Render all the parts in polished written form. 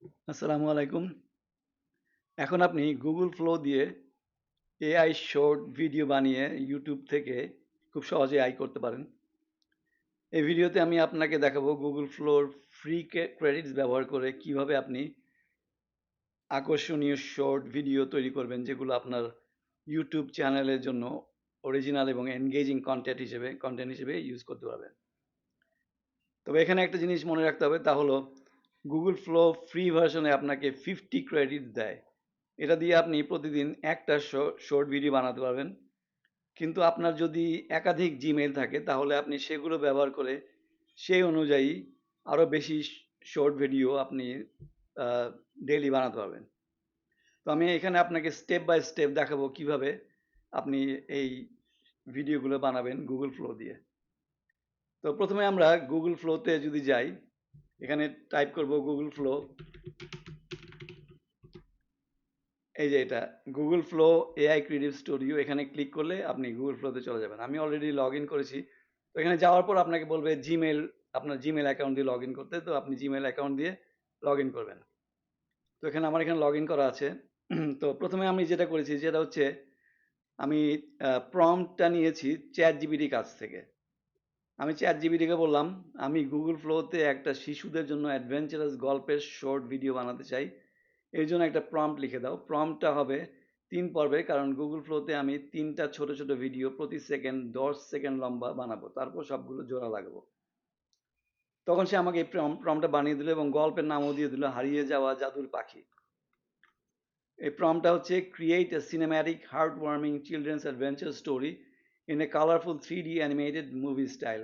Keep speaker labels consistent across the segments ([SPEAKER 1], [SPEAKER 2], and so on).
[SPEAKER 1] আসসালামু আলাইকুম। এখন আপনি গুগল ফ্লো দিয়ে এআই শর্ট ভিডিও বানিয়ে ইউটিউব থেকে খুব সহজে আয় করতে পারেন। এই ভিডিওতে আমি আপনাকে দেখাবো গুগল ফ্লোর ফ্রি ক্রেডিটস ব্যবহার করে কিভাবে আপনি আকর্ষণীয় শর্ট ভিডিও তৈরি করবেন, যেগুলো আপনার ইউটিউব চ্যানেলের জন্য অরিজিনাল এবং এনগেজিং কন্টেন্ট হিসেবে ইউজ করতে পারবেন। তবে এখানে একটা জিনিস মনে রাখতে হবে, তা হলো গুগল ফ্লো ফ্রি ভার্সনে আপনাকে 50 ক্রেডিট দেয়। এটা দিয়ে আপনি প্রতিদিন একটা শর্ট ভিডিও বানাতে পারবেন। কিন্তু আপনার যদি একাধিক জিমেইল থাকে তাহলে আপনি সেগুলো ব্যবহার করে সেই অনুযায়ী আরও বেশি শর্ট ভিডিও আপনি ডেইলি বানাতে পারবেন। তো আমি এখানে আপনাকে স্টেপ বাই স্টেপ দেখাবো কিভাবে আপনি এই ভিডিওগুলো বানাবেন গুগল ফ্লো দিয়ে। তো প্রথমে আমরা গুগল ফ্লোতে যদি যাই, এখানে টাইপ করব গুগল ফ্লো। এই যে এটা Google flow AI creative studio, এখানে ক্লিক করলে আপনি গুগল ফ্লোতে চলে যাবেন। আমি অলরেডি লগ ইন করেছি। তো এখানে যাওয়ার পর আপনাকে বলবে জিমেল, আপনার জিমেল অ্যাকাউন্ট দিয়ে লগ ইন করতে। তো আপনি জিমেল অ্যাকাউন্ট দিয়ে লগ ইন করবেন। তো আমার এখানে লগ ইন করা আছে। তো প্রথমে আমি যেটা করেছি যেটা হচ্ছে আমি প্রম্পটটা নিয়েছি চ্যাট জিপিটি কাছ থেকে। আমি চ্যাট জিপিটিকে বললাম আমি গুগল ফ্লোতে একটা শিশুদের জন্য অ্যাডভেঞ্চারাস গল্পের শর্ট ভিডিও বানাতে চাই, এর জন্য একটা প্রম্পট লিখে দাও। প্রম্পটটা হবে 3 পর্বে, কারণ গুগল ফ্লোতে আমি 3টা ছোট ছোট ভিডিও প্রতি সেকেন্ড 10 সেকেন্ড লম্বা বানাবো, তারপর সবগুলো জোড়া লাগাবো। তখন সে আমাকে এই প্রম্পটটা বানিয়ে দিল এবং গল্পের নামও দিয়ে দিল হারিয়ে যাওয়া জাদুর পাখি। এই প্রম্পটটা হচ্ছে create a cinematic heart warming children's adventure story in a colourful 3D animated movie style.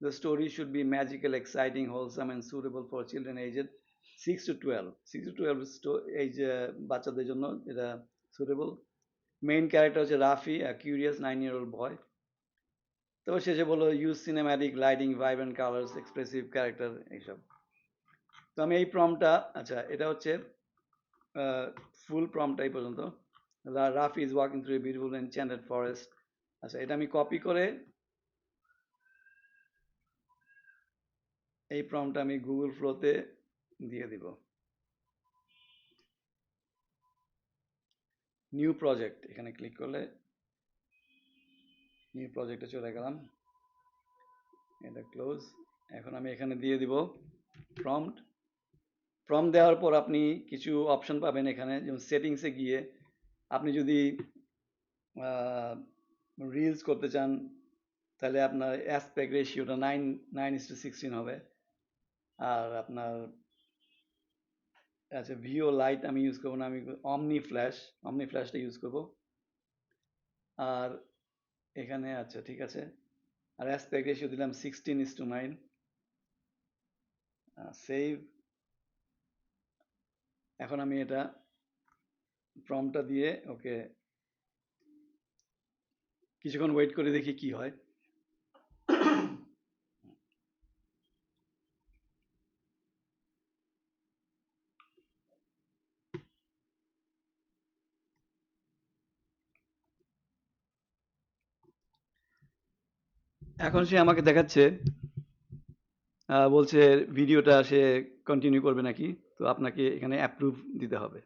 [SPEAKER 1] The story should be magical, exciting, wholesome, and suitable for children aged 6 to 12. 6 to 12 age বাচ্চাদের জন্য এটা সুটেবল। মেইন ক্যারেক্টার হচ্ছে Rafi, curious 9-year-old বয়। তারপর শেষে বললো use cinematic lighting, vibrant colours, expressive character, এইসব। তো আমি এই প্রম্পটটা, আচ্ছা এটা হচ্ছে ফুল প্রম্পটটা এই পর্যন্ত। Rafi is walking through a beautiful enchanted forest. আচ্ছা, এটা আমি কপি করে এই প্রম্পটটা আমি গুগল ফ্লোতে দিয়ে দিব। নিউ প্রজেক্ট, এখানে ক্লিক করলে নিউ প্রজেক্টে চলে গেলাম। এটা ক্লোজ। এখন আমি এখানে দিয়ে দিব প্রম্পট। প্রম্পট দেওয়ার পর আপনি কিছু অপশন পাবেন এখানে, যেমন সেটিংসে গিয়ে আপনি যদি রিলস করতে চান তাহলে আপনার অ্যাসপেক্ট রেশিওটা 9:16 হবে। আর আপনার, আচ্ছা ভিও লাইট আমি ইউজ করবো না, আমি অমনি ফ্ল্যাশটা ইউজ করব। আর এখানে, আচ্ছা ঠিক আছে, আর অ্যাসপেক্ট রেশিও দিলাম 16:9। সেভ। এখন আমি এটা প্রম্পটটা দিয়ে ওকে কিছুক্ষণ ওয়েট করে দেখি কি হয়। এখন সে আমাকে দেখাচ্ছে, বলছে ভিডিওটা সে কন্টিনিউ করবে নাকি। তো আপনাকে এখানে অ্যাপ্রুভ দিতে হবে।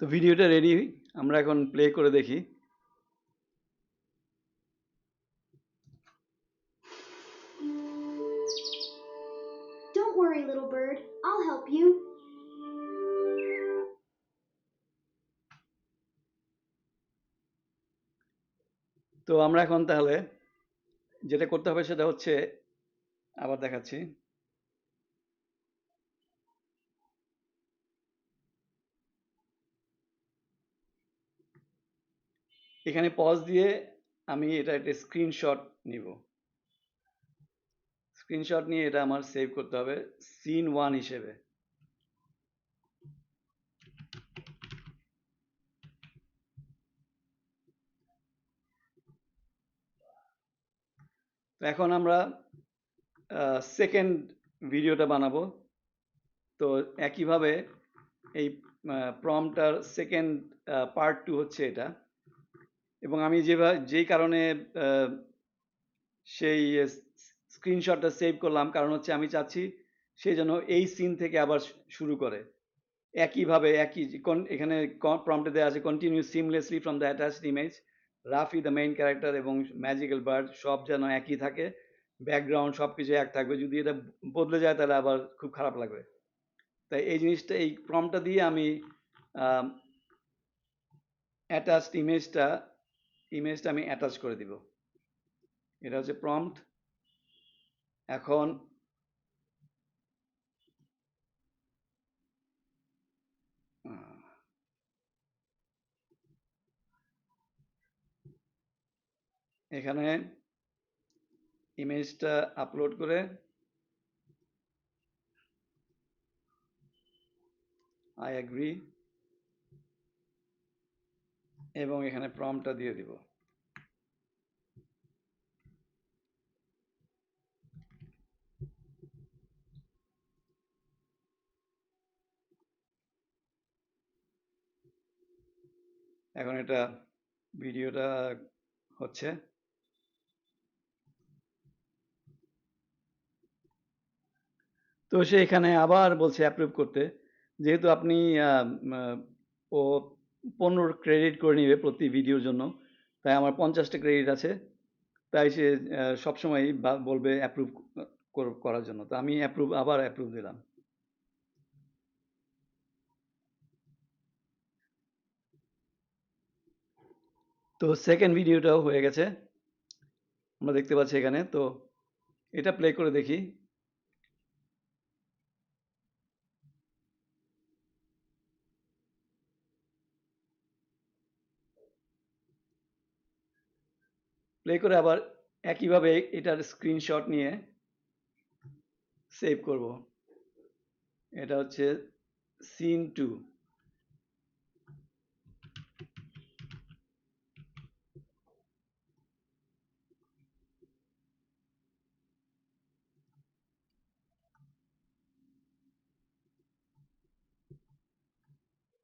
[SPEAKER 1] তো ভিডিওটা রেডি, আমরা এখন প্লে করে দেখি।
[SPEAKER 2] Don't worry, little bird. I'll help you.
[SPEAKER 1] তো আমরা এখন তাহলে যেটা করতে হবে সেটা হচ্ছে, আবার দেখাচ্ছি। এখানে পজ দিয়ে আমি এটা একটা স্ক্রিনশট নিব। স্ক্রিনশট নিয়ে এটা আমার সেভ করতে হবে সিন 1 হিসেবে। তো এখন আমরা সেকেন্ড ভিডিওটা বানাবো। তো একইভাবে এই প্রম্পটার সেকেন্ড পার্ট 2 হচ্ছে এটা। এবং আমি যেই কারণে আহ, সেই স্ক্রিনশটটা সেভ করলাম, কারণ হচ্ছে আমি চাচ্ছি সে যেন এই সিন থেকে আবার শুরু করে একইভাবে এখানে প্রম্পটে দেওয়া আছে continue seamlessly from the attached image, Rafi the main character এবং ম্যাজিক্যাল বার্ড সব যেন একই থাকে, ব্যাকগ্রাউন্ড সব কিছু এক থাকবে। যদি এটা বদলে যায় তাহলে আবার খুব খারাপ লাগবে। তাই এই জিনিসটা, এই প্রম্পটটা দিয়ে আমি অ্যাটাচড ইমেজটা আমি অ্যাটাচ করে দিব। এটা হচ্ছে প্রম্পট। এখন এখানে ইমেজটা আপলোড করে আই অ্যাগ্রি এবং এখানে প্রম্পটটা দিয়ে দিব। এখন এটা ভিডিওটা হচ্ছে। তো সে এখানে আবার বলছে অ্যাপ্রুভ করতে। যেহেতু আপনি ও 15 ক্রেডিট করে নিবে প্রতি ভিডিওর জন্য, তাই আমার 50টা ক্রেডিট আছে। তাই সে সবসময় বলবে অ্যাপ্রুভ করার জন্য। তো আমি আবার অ্যাপ্রুভ দিলাম। তো সেকেন্ড ভিডিওটাও হয়ে গেছে, আমরা দেখতে পাচ্ছি এখানে। তো এটা প্লে করে দেখি। প্লে করে আবার একইভাবে এটার স্ক্রিনশট নিয়ে সেভ করব। এটা হচ্ছে সিন 2।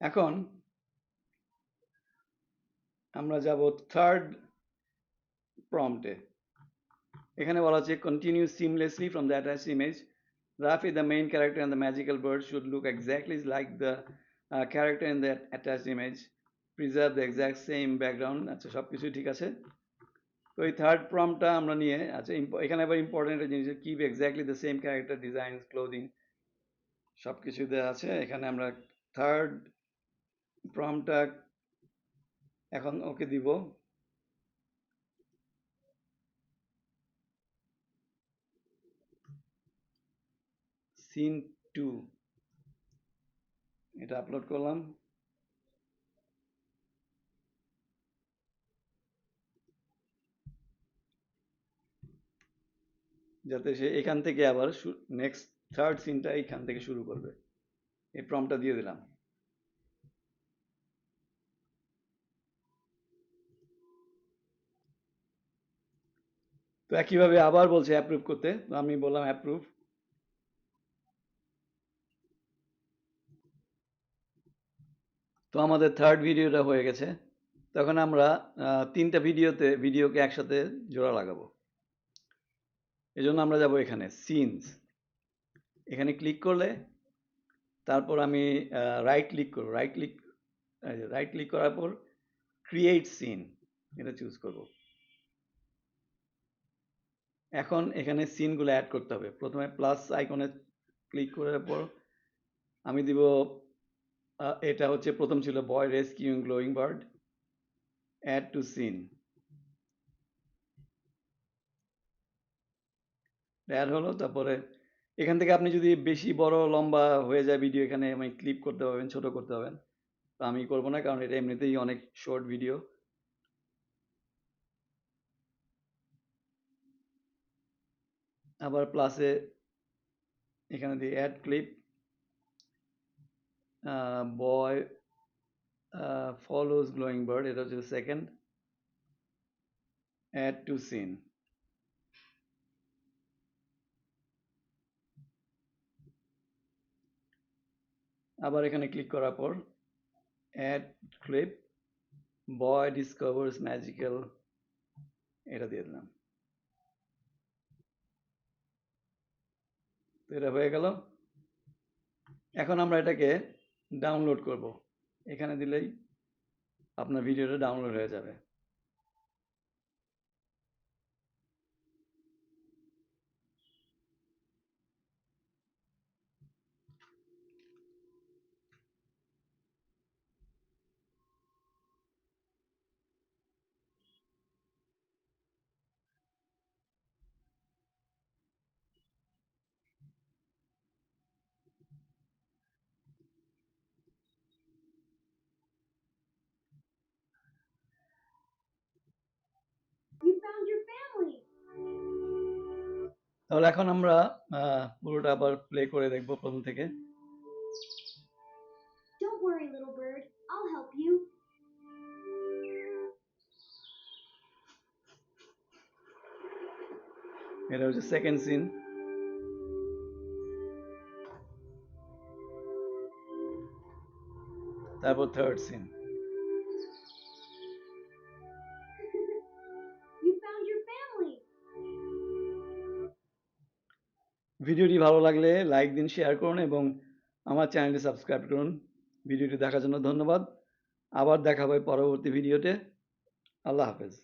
[SPEAKER 1] এখন আমরা যাব থার্ড প্রম্পটে। এখানে বলা হচ্ছে continue seamlessly from the attached image, Rafi the main character and the magical bird should look exactly like the character in the attached image, preserve the exact same background। আচ্ছা, সবকিছুই ঠিক আছে। তো এই থার্ড প্রম্পটটা আমরা নিয়ে, আচ্ছা এখানে আবার ইম্পর্টেন্ট একটা জিনিস, keep exactly the same character design clothing সবকিছু দেওয়া আছে। এখানে আমরা থার্ড প্রম্পটটা এখন ওকে দিব। সিন 2 এটা আপলোড করলাম। যাতে সে এখান থেকে আবার নেক্সট থার্ড সিনটা এখান থেকে শুরু করবে। এই প্রম্পটটা দিয়ে দিলাম। তো একইভাবে আবার বলছে অ্যাপ্রুভ করতে, তো আমি বললাম অ্যাপ্রুভ। তো আমাদের থার্ড ভিডিওটা হয়ে গেছে। তখন আমরা তিনটা ভিডিওকে একসাথে জোড়া লাগাবো। এজন্য আমরা যাব এখানে সিনস, এখানে ক্লিক করলে তারপর আমি রাইট ক্লিক করব, রাইট ক্লিক করার পর ক্রিয়েট সিন এটা চুজ করব। এখন এখানে সিনগুলো অ্যাড করতে হবে। প্রথমে প্লাস আইকনে ক্লিক করার পর আমি দিব, এটা হচ্ছে প্রথম ছিল boy rescuing glowing bird, add to scene. Add হলো। তারপরে এখান থেকে আপনি যদি বেশি বড় লম্বা হয়ে যায় ভিডিও, এখানে আমি ক্লিপ করতে পারবেন, ছোট করতে পারবেন। তো আমি করব না, কারণ এটা এমনিতেই অনেক শর্ট ভিডিও। আবার প্লাসে এখানে দিয়ে অ্যাড ক্লিপ, বয় ফলোজ গ্লোয়িং বার্ড, এটা হচ্ছে সেকেন্ড, অ্যাড টু সিন। আবার এখানে ক্লিক করার পর অ্যাড ক্লিপ, বয় ডিসকভার্স ম্যাজিক্যাল, এটা দিয়ে দিলাম। তো এটা হয়ে গেল। এখন আমরা এটাকে ডাউনলোড করব। এখানে দিলেই আপনার ভিডিওটা ডাউনলোড হয়ে যাবে।
[SPEAKER 2] You found your family.
[SPEAKER 1] তাহলে এখন আমরা পুরোটা আবার প্লে করে দেখব প্রথম থেকে।
[SPEAKER 2] Don't worry, little bird. I'll help you.
[SPEAKER 1] এটা হচ্ছে সেকেন্ড সিন। তারপর third scene.
[SPEAKER 2] You found your family.
[SPEAKER 1] ভিডিওটি ভালো লাগলে লাইক দিন, শেয়ার করুন এবং আমার চ্যানেলটি সাবস্ক্রাইব করুন। ভিডিওটি দেখার জন্য ধন্যবাদ। আবার দেখা হবে পরবর্তী ভিডিওতে। আল্লাহ হাফেজ।